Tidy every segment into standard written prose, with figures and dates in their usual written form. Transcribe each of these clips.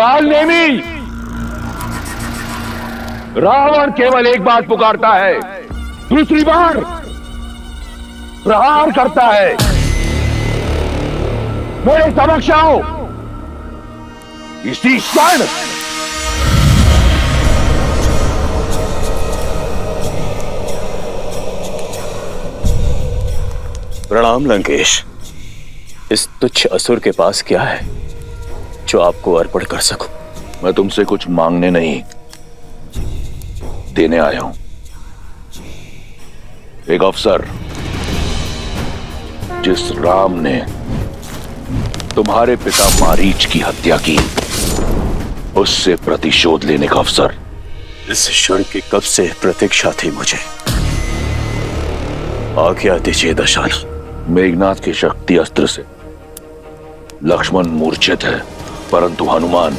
काल नेमी, रावण केवल एक बात पुकारता है, दूसरी बार प्रहार करता है। मेरे समक्ष आओ इसी क्षण। प्रणाम लंकेश। इस तुच्छ असुर के पास क्या है जो आपको अर्पण कर सकूं? मैं तुमसे कुछ मांगने नहीं, देने आया हूं। एक अवसर जिस राम ने तुम्हारे पिता मारीच की हत्या की, उससे प्रतिशोध लेने का अवसर। इस क्षण की कब से प्रतीक्षा थी मुझे। आज्ञा दीजिए दशानन। मेघनाथ के शक्ति अस्त्र से लक्ष्मण मूर्छित है, परंतु हनुमान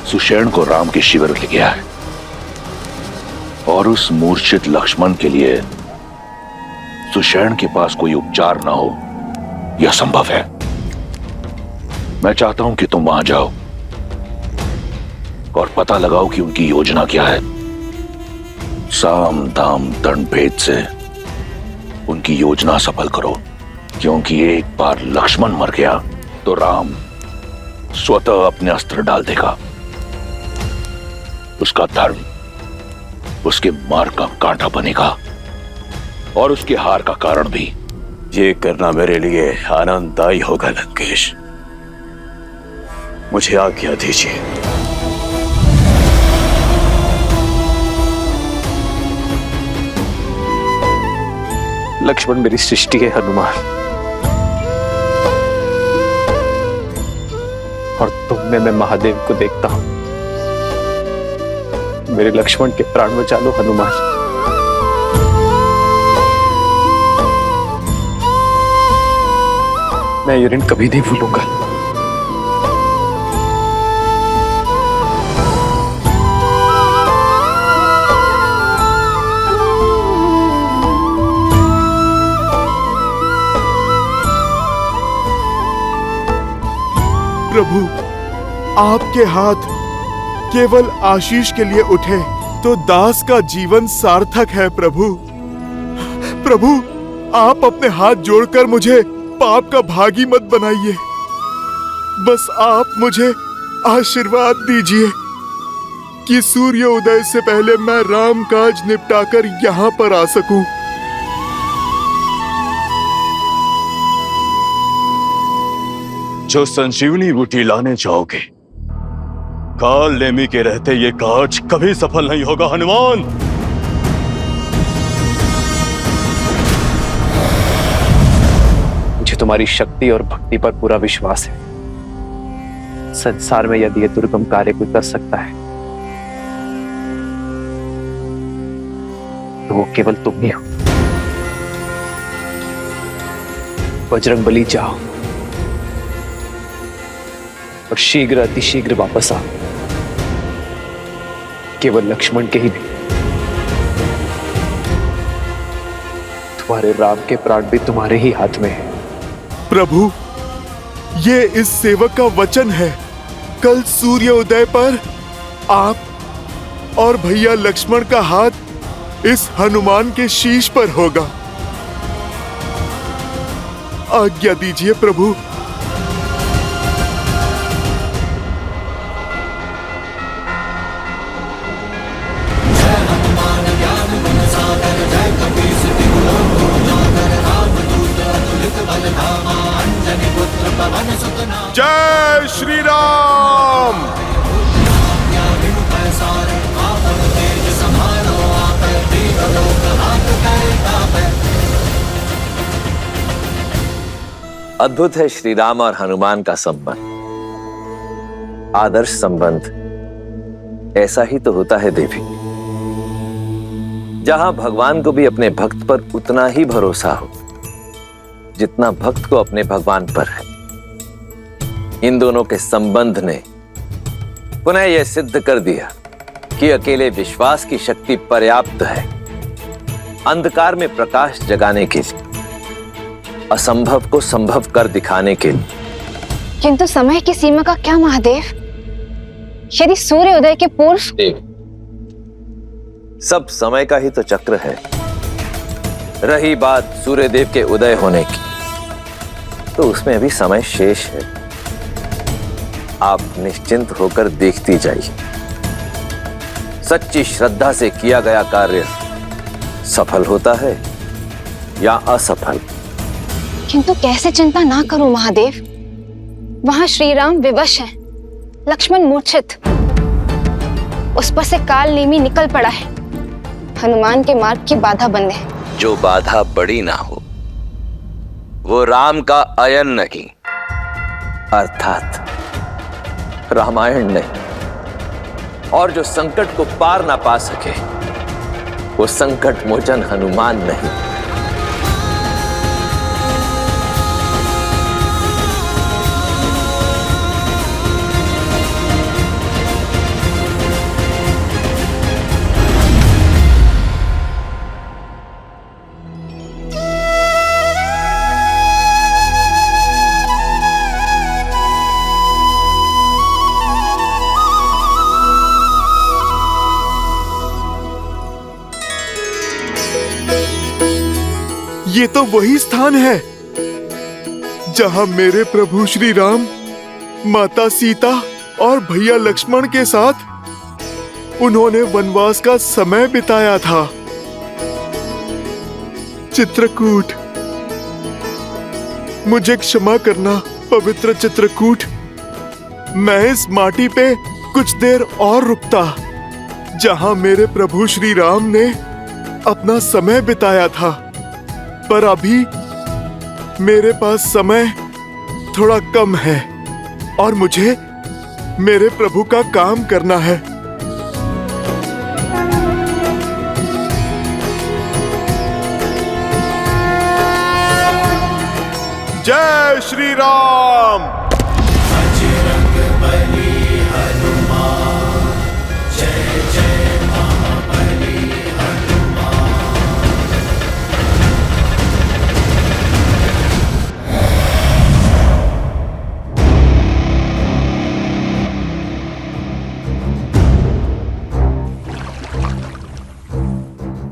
सुषेण को राम के शिविर ले गया है, और उस मूर्छित लक्ष्मण के लिए सुषेण के पास कोई उपचार ना हो, यह संभव है। मैं चाहता हूं कि तुम वहां जाओ और पता लगाओ कि उनकी योजना क्या है। साम दाम दंड भेद से उनकी योजना सफल करो, क्योंकि एक बार लक्ष्मण मर गया तो राम स्वतः अपने अस्त्र डाल देगा। उसका धर्म उसके मार्ग का कांटा बनेगा और उसके हार का कारण भी। ये करना मेरे लिए आनंददायी होगा लंकेश। मुझे आज्ञा दीजिए। लक्ष्मण मेरी सृष्टि है हनुमान, और तुम में मैं महादेव को देखता हूं। मेरे लक्ष्मण के प्राण बचा लो हनुमान। मैं ये ऋण कभी नहीं भूलूंगा। प्रभु, आपके हाथ केवल आशीष के लिए उठे तो दास का जीवन सार्थक है। प्रभु, प्रभु, आप अपने हाथ जोड़कर मुझे पाप का भागी मत बनाइए। बस आप मुझे आशीर्वाद दीजिए कि सूर्य उदय से पहले मैं राम काज निपटाकर यहाँ पर आ सकूं। जो संजीवनी बूटी लाने जाओगे, काल नेमी के रहते ये काज कभी सफल नहीं होगा हनुमान। मुझे तुम्हारी शक्ति और भक्ति पर पूरा विश्वास है। संसार में यदि यह दुर्गम कार्य कोई कर सकता है तो वो केवल तुम ही हो। बजरंगबली, जाओ और शीघ्र अतिशीघ्र वापस आओ। केवल लक्ष्मण के ही नहीं, तुम्हारे राम के प्राण भी तुम्हारे ही हाथ में है। प्रभु, ये इस सेवक का वचन है। कल सूर्य उदय पर आप और भैया लक्ष्मण का हाथ इस हनुमान के शीश पर होगा। आज्ञा दीजिए प्रभु। जय श्री राम। अद्भुत है श्री राम और हनुमान का संबंध। आदर्श संबंध ऐसा ही तो होता है देवी, जहां भगवान को भी अपने भक्त पर उतना ही भरोसा हो जितना भक्त को अपने भगवान पर है। इन दोनों के संबंध ने पुनः यह सिद्ध कर दिया कि अकेले विश्वास की शक्ति पर्याप्त है अंधकार में प्रकाश जगाने के लिए, असंभव को संभव कर दिखाने के लिए। किंतु समय की सीमा का क्या महादेव? यदि सूर्योदय के पूर्व देव, सब समय का ही तो चक्र है। रही बात सूर्यदेव के उदय होने की, तो उसमें अभी समय शेष है। आप निश्चिंत होकर देखती जाइए। सच्ची श्रद्धा से किया गया कार्य सफल होता है या असफल। किंतु कैसे चिंता ना करूं महादेव? वहां श्री राम विवश हैं, लक्ष्मण मूर्छित, उस पर से काल नेमी निकल पड़ा है, हनुमान के मार्ग की बाधा बंधे। जो बाधा बड़ी ना हो वो राम का अयन नहीं, अर्थात रामायण नहीं। और जो संकट को पार ना पा सके वो संकट मोचन हनुमान नहीं। ये तो वही स्थान है जहां मेरे प्रभु श्री राम माता सीता और भैया लक्ष्मण के साथ उन्होंने वनवास का समय बिताया था। चित्रकूट, मुझे क्षमा करना पवित्र चित्रकूट। मैं इस माटी पे कुछ देर और रुकता जहां मेरे प्रभु श्री राम ने अपना समय बिताया था, पर अभी मेरे पास समय थोड़ा कम है और मुझे मेरे प्रभु का काम करना है। जय श्री राम।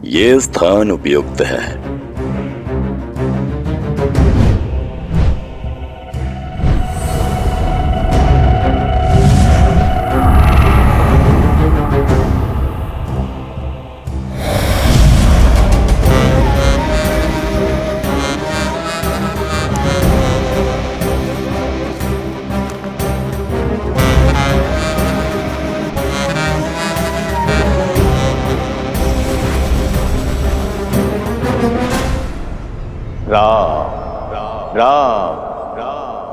ये स्थान उपयुक्त है। राम राम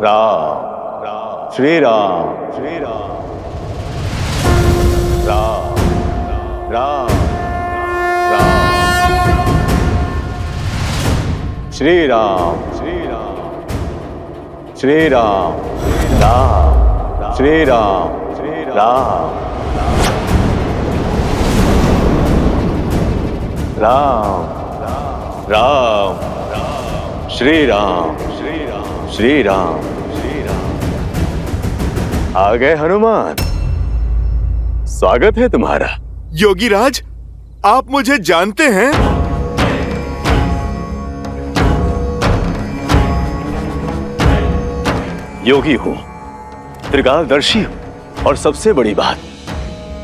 राम श्री राम श्री राम राम राम राम श्री राम श्री राम श्री राम राम श्री राम श्री राम राम राम श्री राम श्री राम श्री राम श्री राम। आ गए हनुमान, स्वागत है तुम्हारा। योगी राज, आप मुझे जानते हैं? योगी हूं, त्रिकालदर्शी हूं, और सबसे बड़ी बात,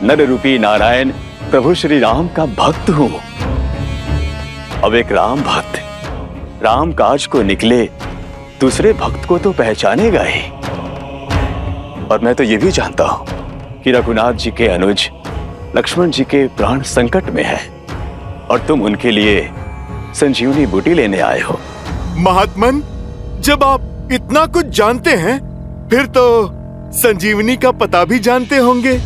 नर रूपी नारायण प्रभु श्री राम का भक्त हूं। अब एक राम भक्त राम काज को निकले दूसरे भक्त को तो पहचानेगा ही। और मैं तो ये भी जानता हूं कि रघुनाथ जी के अनुज लक्ष्मण जी के प्राण संकट में है और तुम उनके लिए संजीवनी बूटी लेने आए हो। महात्मन, जब आप इतना कुछ जानते हैं फिर तो संजीवनी का पता भी जानते होंगे।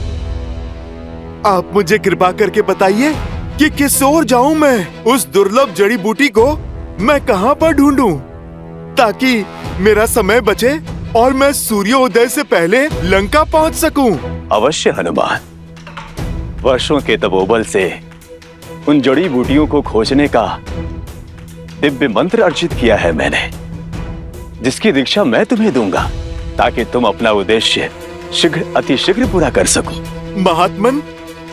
आप मुझे कृपा करके बताइए कि किस ओर जाऊं मैं? उस दुर्लभ जड़ी बूटी को मैं कहां पर ढूंढूं ताकि मेरा समय बचे और मैं सूर्योदय से पहले लंका पहुंच सकूं? अवश्य हनुमान, वर्षों के तपोबल से उन जड़ी बूटियों को खोजने का दिव्य मंत्र अर्जित किया है मैंने, जिसकी दीक्षा मैं तुम्हें दूंगा ताकि तुम अपना उद्देश्य शीघ्र अतिशीघ्र पूरा कर सको। महात्मन,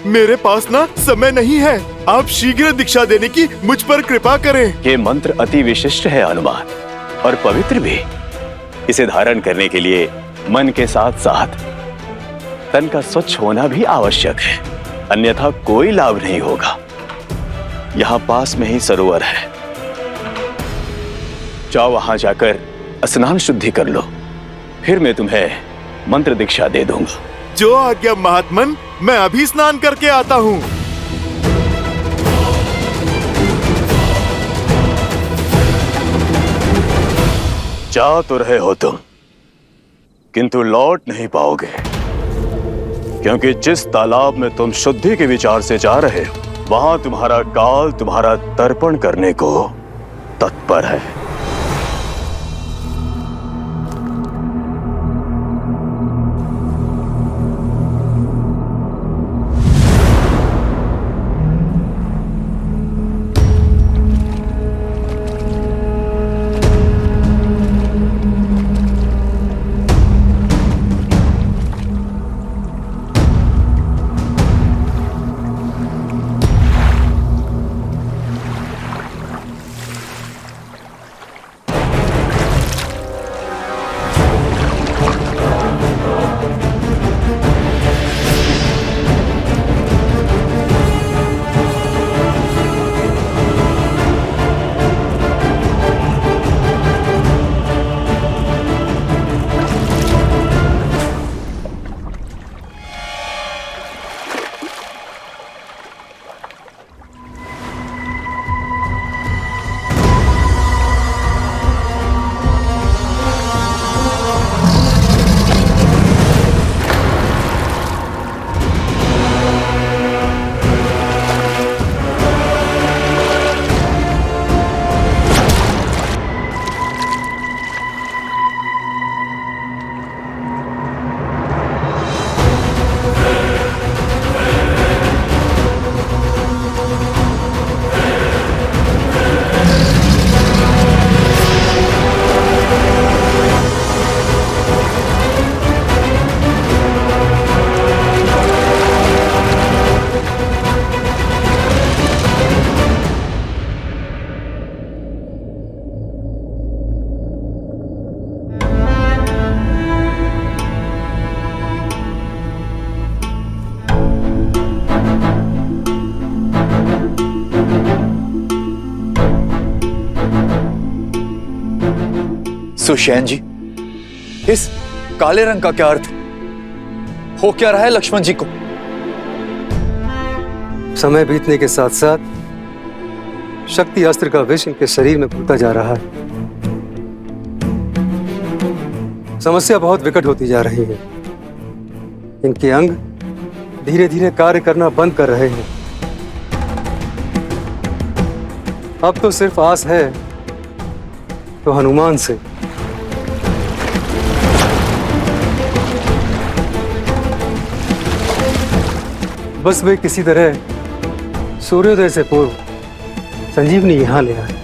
मेरे पास ना समय नहीं है। आप शीघ्र दीक्षा देने की मुझ पर कृपा करें। ये मंत्र अति विशिष्ट है हनुमान, और पवित्र भी। इसे धारण करने के लिए मन के साथ साथ तन का स्वच्छ होना भी आवश्यक है, अन्यथा कोई लाभ नहीं होगा। यहाँ पास में ही सरोवर है, जाओ वहां जाकर स्नान शुद्धि कर लो, फिर मैं तुम्हें मंत्र दीक्षा दे दूंगा। जो आज्ञा महात्मन, मैं अभी स्नान करके आता हूँ। जा तो रहे हो तुम, किंतु लौट नहीं पाओगे, क्योंकि जिस तालाब में तुम शुद्धि के विचार से जा रहे हो, वहां तुम्हारा काल तुम्हारा तर्पण करने को तत्पर है। सुषैन जी, इस काले रंग का क्या अर्थ है? हो क्या रहा है लक्ष्मण जी को? समय बीतने के साथ साथ शक्ति अस्त्र का विष इनके शरीर में घुलता जा रहा है। समस्या बहुत विकट होती जा रही है। इनके अंग धीरे धीरे कार्य करना बंद कर रहे हैं। अब तो सिर्फ आस है तो हनुमान से। बस वे किसी तरह सूर्योदय से पूर्व संजीवनी यहां ले आए।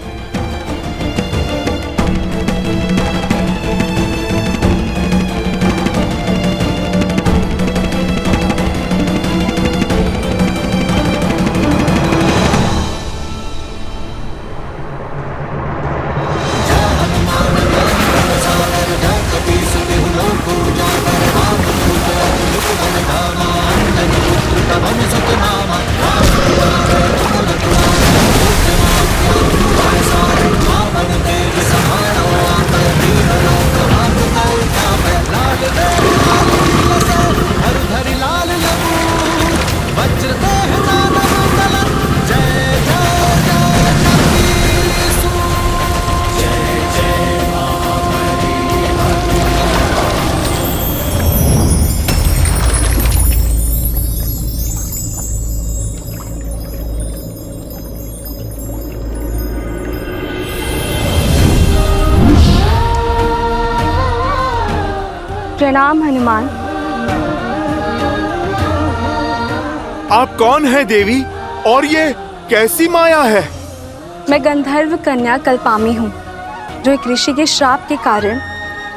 प्रणाम हनुमान। आप कौन हैं देवी, और ये कैसी माया है? मैं गंधर्व कन्या कल्पामी हूँ, जो एक ऋषि के श्राप के कारण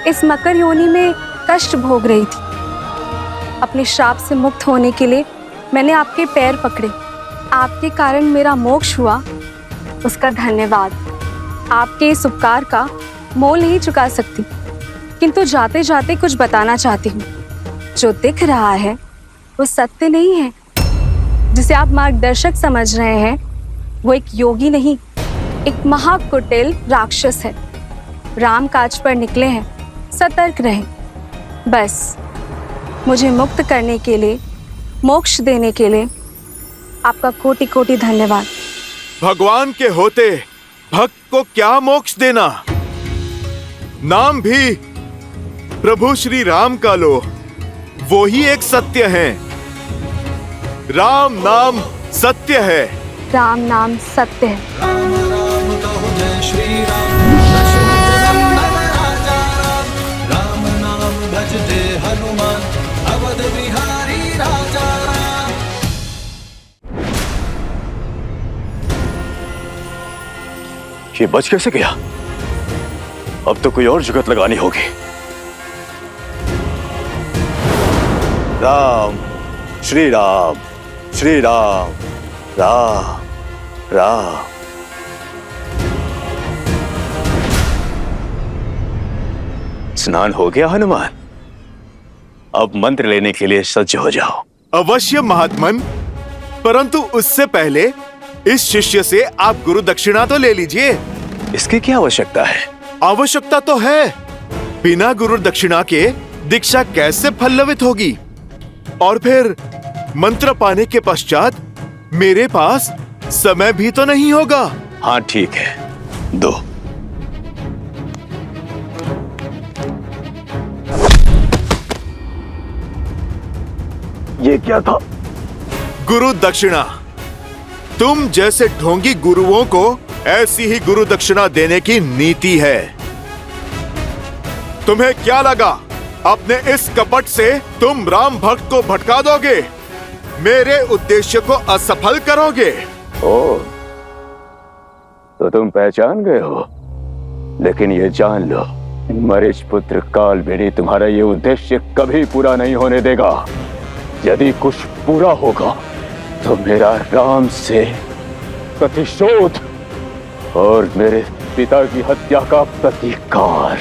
इस मकर योनि में कष्ट भोग रही थी। अपने श्राप से मुक्त होने के लिए मैंने आपके पैर पकड़े। आपके कारण मेरा मोक्ष हुआ, उसका धन्यवाद। आपके इस उपकार का मोल नहीं चुका सकती, किंतु जाते जाते कुछ बताना चाहती हूँ। जो दिख रहा है वो सत्य नहीं है। जिसे आप मार्गदर्शक समझ रहे हैं वो एक योगी नहीं, एक महाकुटिल राक्षस है। राम काज पर निकले हैं, सतर्क रहें। बस मुझे मुक्त करने के लिए, मोक्ष देने के लिए आपका कोटि कोटि धन्यवाद। भगवान के होते भक्त को क्या मोक्ष देना? नाम भी प्रभु श्री राम का लो, वो ही एक सत्य है। राम नाम सत्य है। राम नाम सत्य है। ये बच कैसे गया? अब तो कोई और जुगत लगानी होगी। राम श्री राम श्री राम राम राम। स्नान हो गया हनुमान? अब मंत्र लेने के लिए सज्ज हो जाओ। अवश्य महात्मन, परंतु उससे पहले इस शिष्य से आप गुरु दक्षिणा तो ले लीजिए। इसकी क्या आवश्यकता है? आवश्यकता तो है। बिना गुरु दक्षिणा के दीक्षा कैसे फलवित होगी? और फिर मंत्र पाने के पश्चात मेरे पास समय भी तो नहीं होगा। हाँ ठीक है, दो। ये क्या था? गुरु दक्षिणा। तुम जैसे ढोंगी गुरुओं को ऐसी ही गुरु दक्षिणा देने की नीति है। तुम्हें क्या लगा अपने इस कपट से तुम राम भक्त को भटका दोगे, मेरे उद्देश्य को असफल करोगे? ओ, तो तुम पहचान गए हो। लेकिन ये जान लो, मरीच पुत्र कालवेणी तुम्हारा ये उद्देश्य कभी पूरा नहीं होने देगा। यदि कुछ पूरा होगा तो मेरा राम से प्रतिशोध और मेरे पिता की हत्या का प्रतिकार।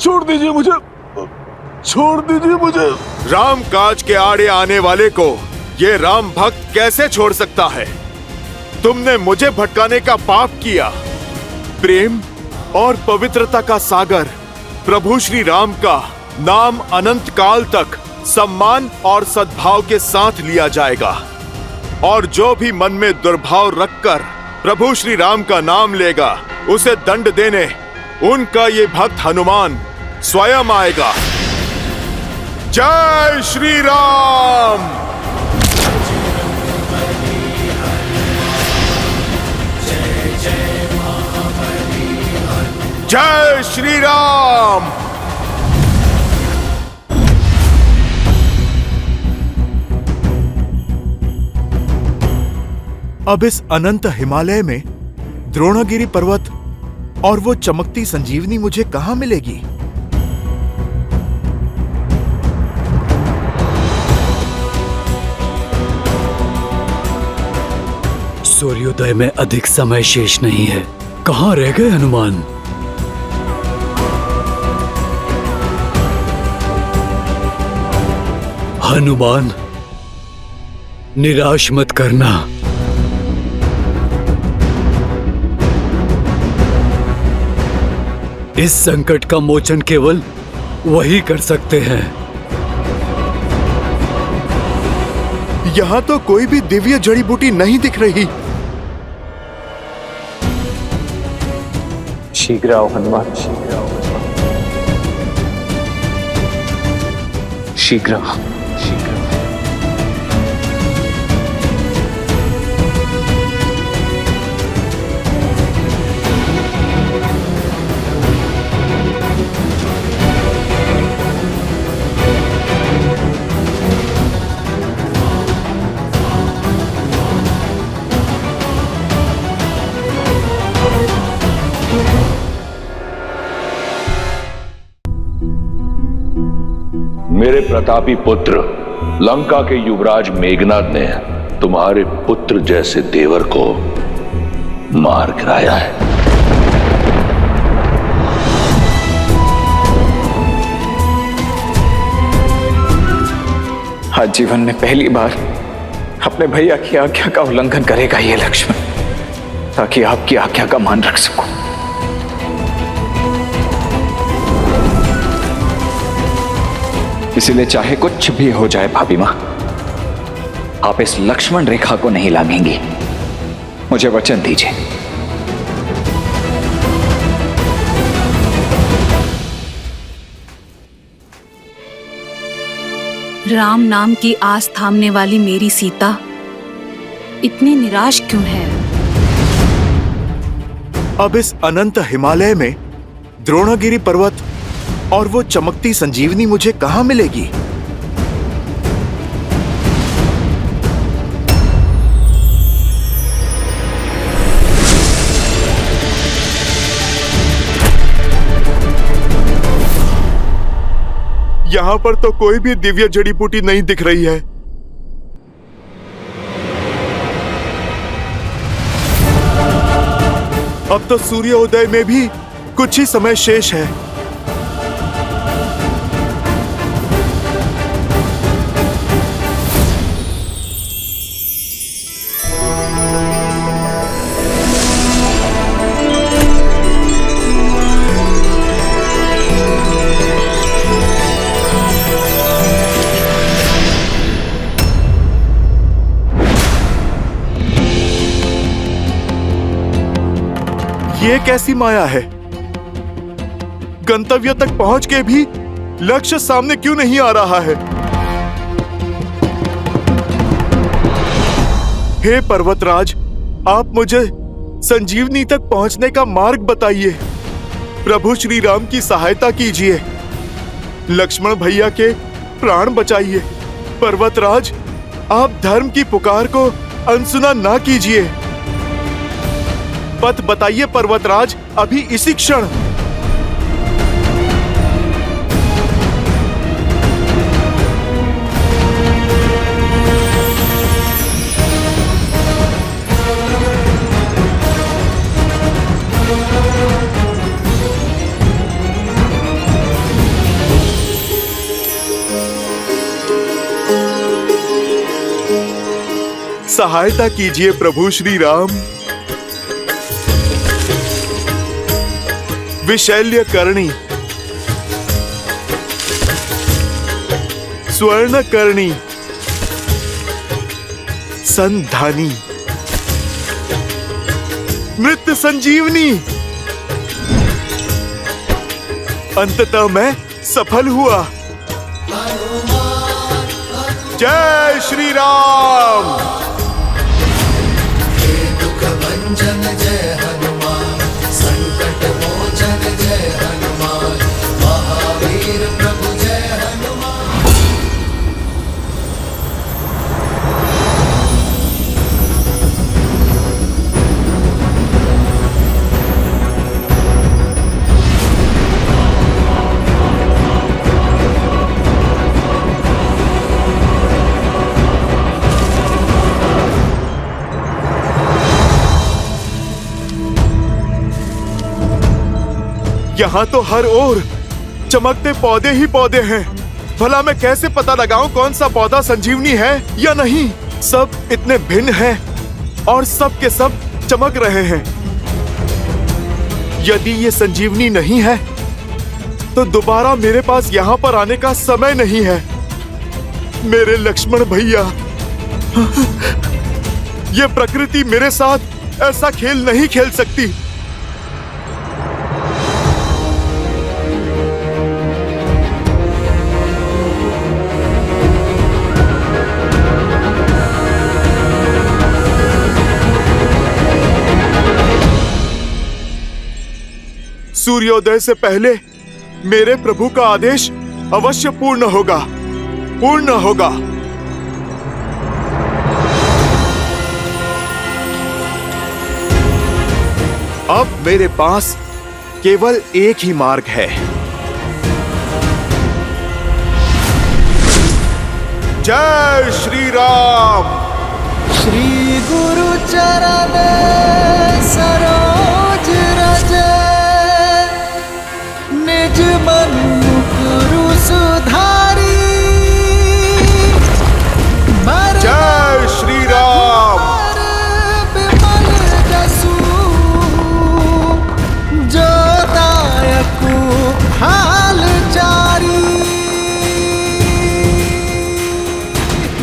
छोड़ दीजिए मुझे, छोड़ दीजिए मुझे। राम काज के आड़े आने वाले को ये राम भक्त कैसे छोड़ सकता है? तुमने मुझे भटकाने का पाप किया। प्रेम और पवित्रता का सागर प्रभु श्री राम का नाम अनंत काल तक सम्मान और सद्भाव के साथ लिया जाएगा। और जो भी मन में दुर्भाव रखकर प्रभु श्री राम का नाम लेगा, उसे दंड देने उनका ये भक्त हनुमान स्वयं आएगा। जय श्री राम। जय श्री राम। अब इस अनंत हिमालय में द्रोणगिरि पर्वत और वो चमकती संजीवनी मुझे कहां मिलेगी? सूर्योदय में अधिक समय शेष नहीं है। कहां रह गए हनुमान? हनुमान, निराश मत करना। इस संकट का मोचन केवल वही कर सकते हैं। यहाँ तो कोई भी दिव्य जड़ी बूटी नहीं दिख रही। शीघ्र आओ हनुमान, शीघ्र आओ, शीघ्र आओ, शीघ्र आओ। मेरे प्रतापी पुत्र लंका के युवराज मेघनाद ने तुम्हारे पुत्र जैसे देवर को मार गिराया है। आज जीवन में पहली बार अपने भैया की आज्ञा का उल्लंघन करेगा ये लक्ष्मण, ताकि आपकी आज्ञा का मान रख सकूं। इसीलिए चाहे कुछ भी हो जाए भाभी मां, आप इस लक्ष्मण रेखा को नहीं लांघेंगी। मुझे वचन दीजिए। राम नाम की आस थामने वाली मेरी सीता इतनी निराश क्यों है? अब इस अनंत हिमालय में द्रोणागिरी पर्वत और वो चमकती संजीवनी मुझे कहां मिलेगी? यहां पर तो कोई भी दिव्य जड़ी बूटी नहीं दिख रही है। अब तो सूर्योदय में भी कुछ ही समय शेष है। ये कैसी माया है? गंतव्य तक पहुंच के भी लक्ष्य सामने क्यों नहीं आ रहा है? हे पर्वतराज, आप मुझे संजीवनी तक पहुंचने का मार्ग बताइए। प्रभु श्री राम की सहायता कीजिए। लक्ष्मण भैया के प्राण बचाइए। पर्वतराज, आप धर्म की पुकार को अनसुना ना कीजिए। पथ बताइए पर्वतराज, अभी इसी क्षण। सहायता कीजिए प्रभु श्री राम। विशैल्य करणी, स्वर्ण करणी, संधानी, मृत संजीवनी। अंततः मैं सफल हुआ। जय श्री राम। दुख भंजन जय हनुमान, संकट मोचन जय हनुमान, महावीर प्रभु जय हनुमान। यहाँ तो हर ओर चमकते पौधे ही पौधे हैं। भला मैं कैसे पता लगाऊं कौन सा पौधा संजीवनी है या नहीं? सब इतने भिन्न हैं और सब के सब चमक रहे हैं। यदि ये संजीवनी नहीं है तो दोबारा मेरे पास यहाँ पर आने का समय नहीं है। मेरे लक्ष्मण भैया, ये प्रकृति मेरे साथ ऐसा खेल नहीं खेल सकती। सूर्योदय से पहले मेरे प्रभु का आदेश अवश्य पूर्ण होगा, पूर्ण होगा। अब मेरे पास केवल एक ही मार्ग है। जय श्री राम। श्री गुरु चरण सरोज रज, निज मन मुकुरु सुधारी। जय श्री राम। विमल जसु जो दायकु हाल चारी।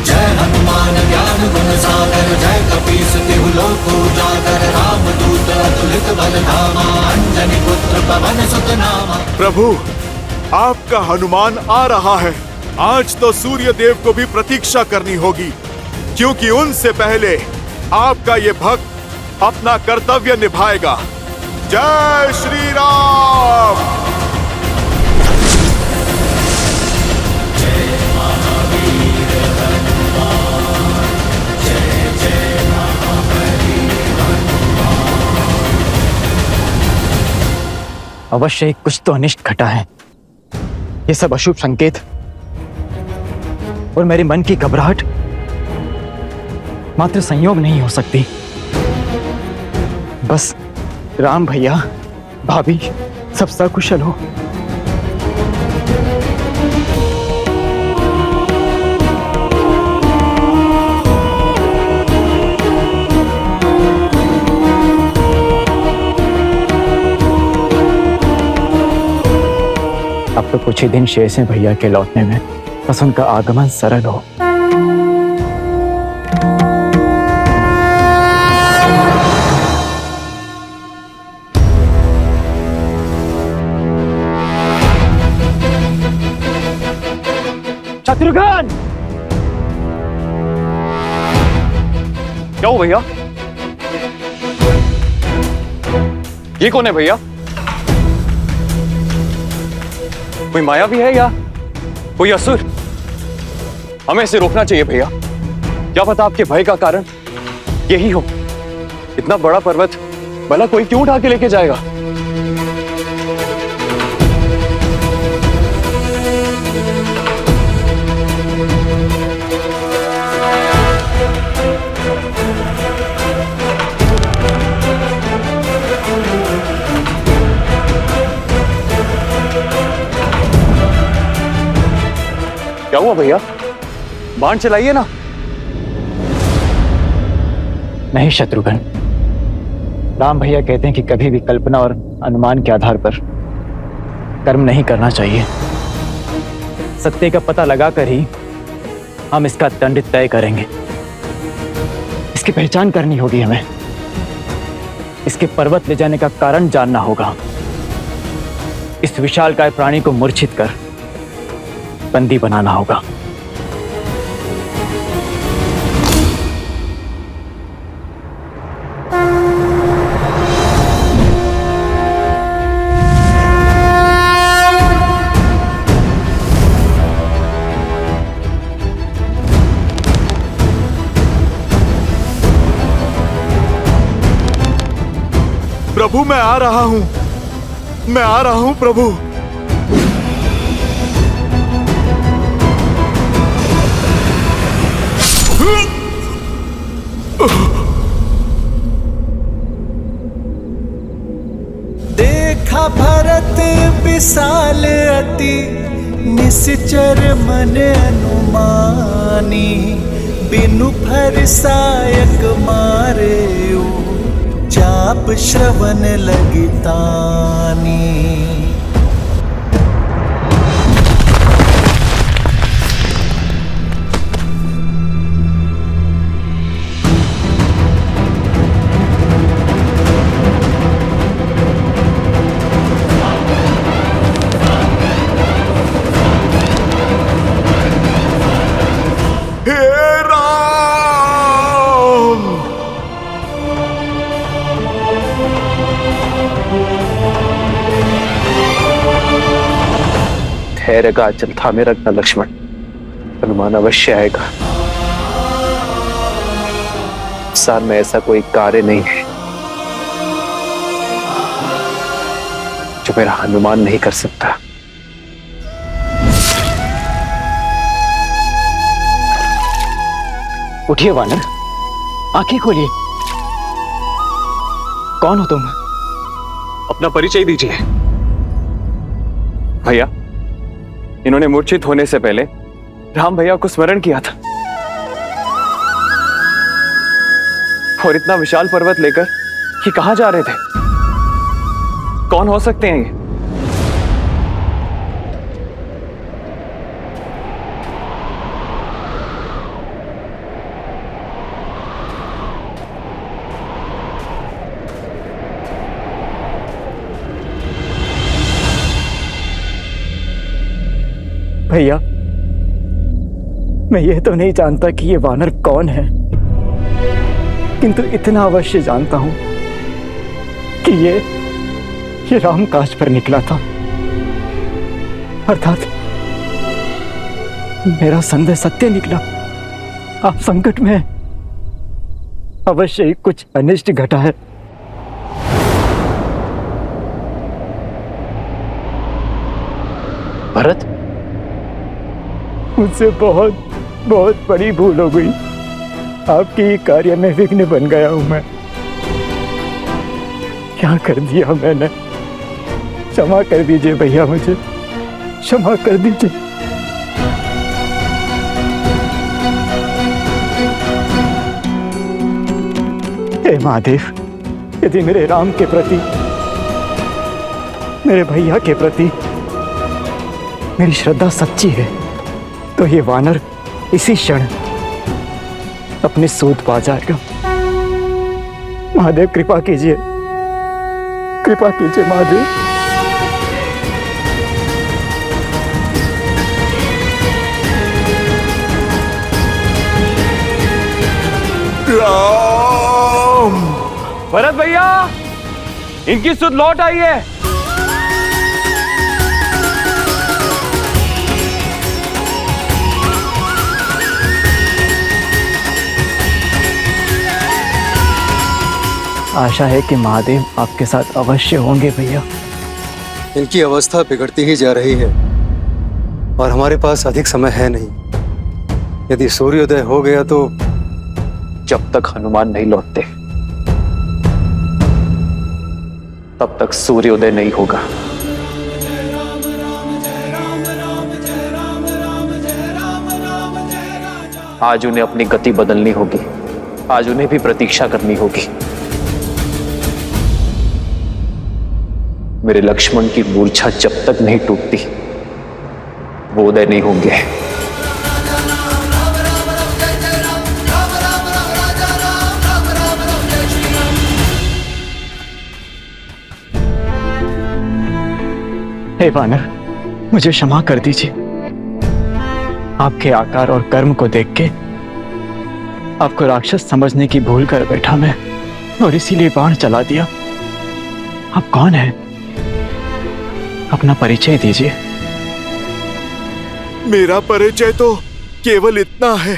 जय हनुमान ज्ञान गुण सागर, जय कपीस तिहु लोक उजागर। रामदूत अतुलित बल धामा, अंजनी पुत्र पवन सुत नामा। प्रभु, आपका हनुमान आ रहा है। आज तो सूर्य देव को भी प्रतीक्षा करनी होगी, क्योंकि उनसे पहले आपका ये भक्त अपना कर्तव्य निभाएगा। जय श्री राम। अवश्य ही कुछ तो अनिष्ट घटा है। ये सब अशुभ संकेत और मेरे मन की घबराहट मात्र संयोग नहीं हो सकती। बस राम भैया, भाभी सब सकुशल हो। अब तो कुछ ही दिन शेष हैं भैया के लौटने में, बस उनका आगमन सरल हो। शत्रुघ्न! क्या हो भैया? ये कौन है भैया? कोई माया भी है या कोई असुर? हमें इसे रोकना चाहिए भैया। क्या पता आपके भय का कारण यही हो। इतना बड़ा पर्वत भला कोई क्यों उठा के लेके जाएगा? क्या हुआ भैया? बाण चलाइए ना। नहीं शत्रुघ्न, राम भैया कहते हैं कि कभी भी कल्पना और अनुमान के आधार पर कर्म नहीं करना चाहिए। सत्य का पता लगाकर ही हम इसका दंड तय करेंगे। इसकी पहचान करनी होगी हमें। इसके पर्वत ले जाने का कारण जानना होगा। इस विशालकाय प्राणी को मूर्छित कर बंदी बनाना होगा। प्रभु, मैं आ रहा हूं, मैं आ रहा हूं प्रभु। देखा भरत विशाल अति, निश्चर मन अनुमानी। बिनु फरसायक मारे चाप श्रवण लगितानी। धैर्य का आंचल थामे रखना लक्ष्मण। हनुमान अवश्य आएगा। संसार में ऐसा कोई कार्य नहीं है जो मेरा हनुमान नहीं कर सकता। उठिए वानर, आंखें खोलिए। कौन हो तुम? अपना परिचय दीजिए। भैया, इन्होंने मूर्छित होने से पहले राम भैया को स्मरण किया था, और इतना विशाल पर्वत लेकर ये कहां जा रहे थे? कौन हो सकते हैं ये? भैया, मैं ये तो नहीं जानता कि ये वानर कौन है, किंतु इतना अवश्य जानता हूं कि ये राम काज पर निकला था। अर्थात मेरा संदेह सत्य निकला। आप संकट में हैं। अवश्य ही कुछ अनिष्ट घटा है। भरत, मुझसे बहुत बहुत बड़ी भूल हो गई। आपके कार्य में विघ्न बन गया हूं मैं। क्या कर दिया मैंने? क्षमा कर दीजिए भैया, मुझे क्षमा कर दीजिए। हे महादेव, यदि मेरे राम के प्रति, मेरे भैया के प्रति मेरी श्रद्धा सच्ची है, तो ये वानर इसी क्षण अपने सूद पा जाएगा। महादेव कृपा कीजिए, कृपा कीजिए महादेव। राम! भरत भैया, इनकी सुध लौट आई है। आशा है कि महादेव आपके साथ अवश्य होंगे भैया। इनकी अवस्था बिगड़ती ही जा रही है और हमारे पास अधिक समय है नहीं। यदि सूर्योदय हो गया तो जब तक हनुमान नहीं लौटते तब तक सूर्योदय नहीं होगा। आज उन्हें अपनी गति बदलनी होगी। आज उन्हें भी प्रतीक्षा करनी होगी। मेरे लक्ष्मण की मूर्छा जब तक नहीं टूटती, वो उदय नहीं होंगे। हे वानर, मुझे क्षमा कर दीजिए। आपके आकार और कर्म को देख के आपको राक्षस समझने की भूल कर बैठा मैं, और इसीलिए बाण चला दिया। आप कौन हैं? अपना परिचय दीजिए। मेरा परिचय तो केवल इतना है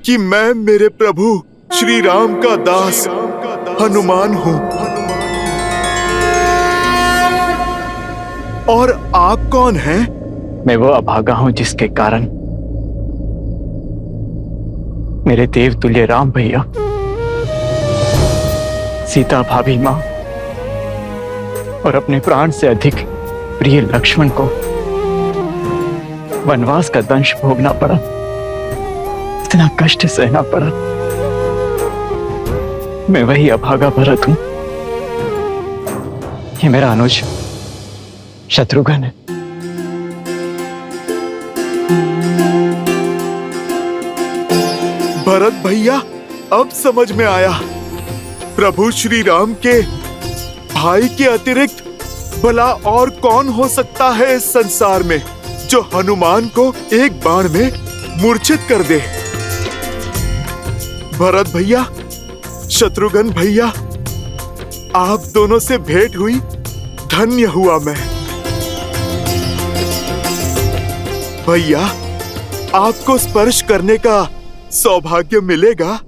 कि मैं मेरे प्रभु श्री राम का दास हनुमान हूं। और आप कौन हैं? मैं वो अभागा हूं जिसके कारण मेरे देवतुल्य राम भैया, सीता भाभी मां और अपने प्राण से अधिक प्रिय लक्ष्मण को वनवास का दंश भोगना पड़ा। इतना कष्ट सहना पड़ा। मैं वही अभागा भरत हूं। ये मेरा अनुज शत्रुघ्न है। भरत भैया, अब समझ में आया। प्रभु श्री राम के भाई के अतिरिक्त भला और कौन हो सकता है इस संसार में जो हनुमान को एक बाण में मूर्छित कर दे। भरत भैया, शत्रुघ्न भैया, आप दोनों से भेंट हुई, धन्य हुआ मैं। भैया, आपको स्पर्श करने का सौभाग्य मिलेगा।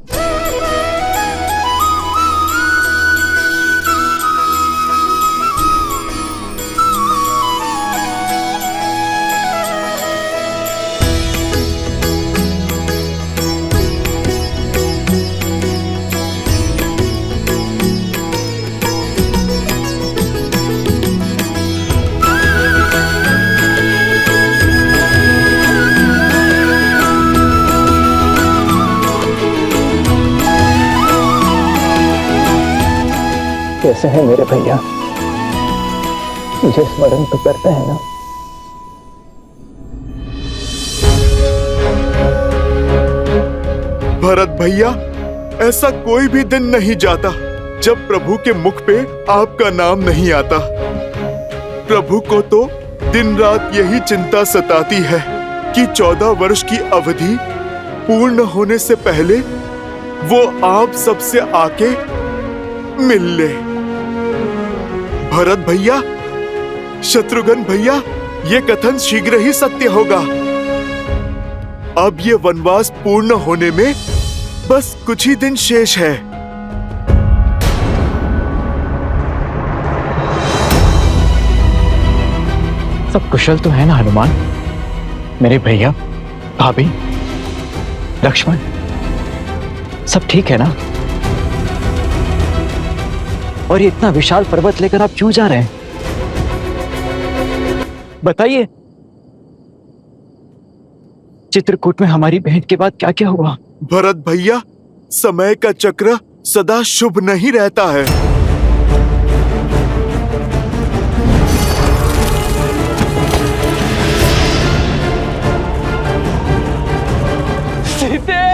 कैसे हैं मेरे भैया? मुझे स्मरण तो करते हैं ना? भरत भैया, ऐसा कोई भी दिन नहीं जाता जब प्रभु के मुख पे आपका नाम नहीं आता। प्रभु को तो दिन रात यही चिंता सताती है कि 14 वर्ष की अवधि पूर्ण होने से पहले वो आप सबसे आके मिल ले। भरत भैया, शत्रुघ्न भैया, ये कथन शीघ्र ही सत्य होगा। अब ये वनवास पूर्ण होने में बस कुछ ही दिन शेष है। सब कुशल तो है ना हनुमान? मेरे भैया, भाभी, लक्ष्मण, सब ठीक है ना? और ये इतना विशाल पर्वत लेकर आप क्यों जा रहे हैं? बताइए। चित्रकूट में हमारी भेंट के बाद क्या क्या हुआ? भरत भैया, समय का चक्र सदा शुभ नहीं रहता है। सीते!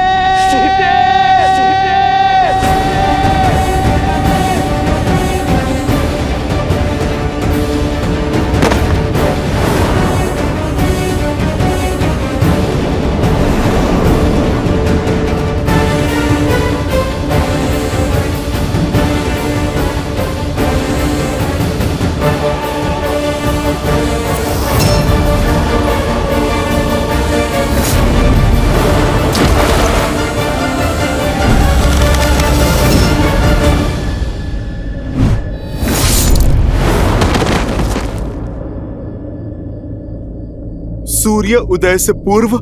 सूर्य उदय से पूर्व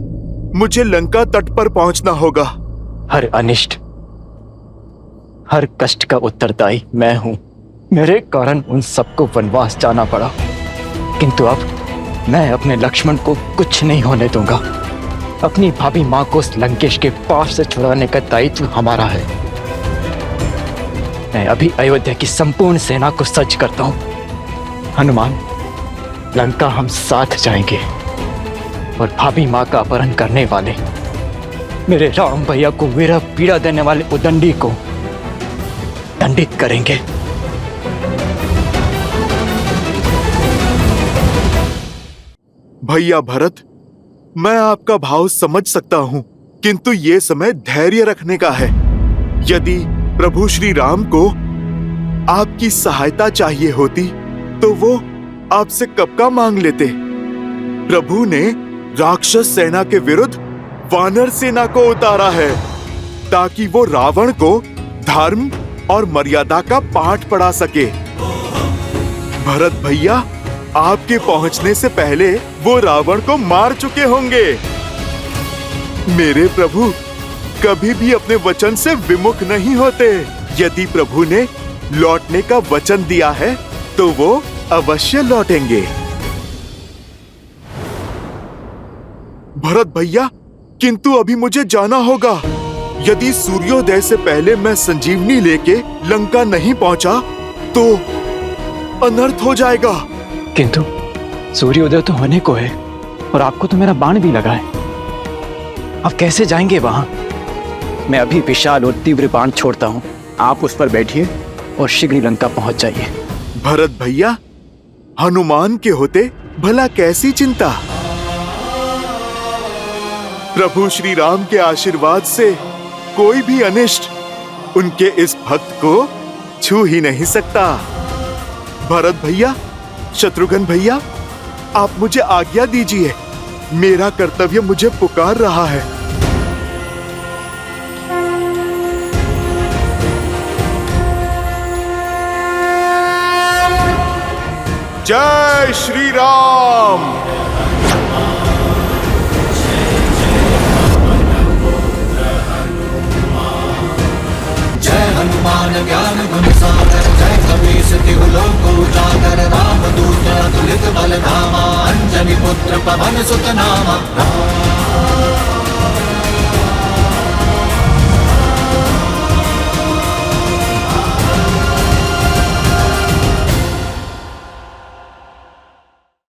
मुझे लंका तट पर पहुंचना होगा। हर अनिष्ट, हर कष्ट का उत्तरदायी मैं हूं। मेरे कारण उन सबको वनवास जाना पड़ा, किंतु अब मैं अपने लक्ष्मण को कुछ नहीं होने दूंगा। अपनी भाभी मां को उस लंकेश के पाप से छुड़ाने का दायित्व हमारा है। मैं अभी अयोध्या की संपूर्ण सेना को सज्ज करता हूं। हनुमान, लंका हम साथ जाएंगे और भाभी मां का अपहरण करने वाले मेरे राम भैया को विरह पीड़ा देने वाले उदंडी को दंडित करेंगे। भैया भरत, मैं आपका भाव समझ सकता हूं, किंतु ये समय धैर्य रखने का है। यदि प्रभु श्री राम को आपकी सहायता चाहिए होती तो वो आपसे कब का मांग लेते। प्रभु ने राक्षस सेना के विरुद्ध वानर सेना को उतारा है ताकि वो रावण को धर्म और मर्यादा का पाठ पढ़ा सके। भरत भैया, आपके पहुंचने से पहले वो रावण को मार चुके होंगे। मेरे प्रभु कभी भी अपने वचन से विमुख नहीं होते। यदि प्रभु ने लौटने का वचन दिया है तो वो अवश्य लौटेंगे। भरत भैया, किंतु अभी मुझे जाना होगा। यदि सूर्योदय से पहले मैं संजीवनी लेके लंका नहीं पहुंचा तो अनर्थ हो जाएगा। किंतु सूर्योदय तो होने को है और आपको तो मेरा बाण भी लगा है। आप कैसे जाएंगे वहां? मैं अभी विशाल और तीव्र बाण छोड़ता हूं। आप उस पर बैठिए और शीघ्र लंका पहुंच जाइए। भरत भैया, हनुमान के होते भला कैसी चिंता। प्रभु श्री राम के आशीर्वाद से कोई भी अनिष्ट उनके इस भक्त को छू ही नहीं सकता। भरत भैया, शत्रुघ्न भैया, आप मुझे आज्ञा दीजिए। मेरा कर्तव्य मुझे पुकार रहा है। जय श्री राम। जय हनुमान ज्ञान गुण सागर जय कपीस तिहु लोक उजागर रामदूत अतुलित बल धामा अंजनी पुत्र पवन सुत नामा।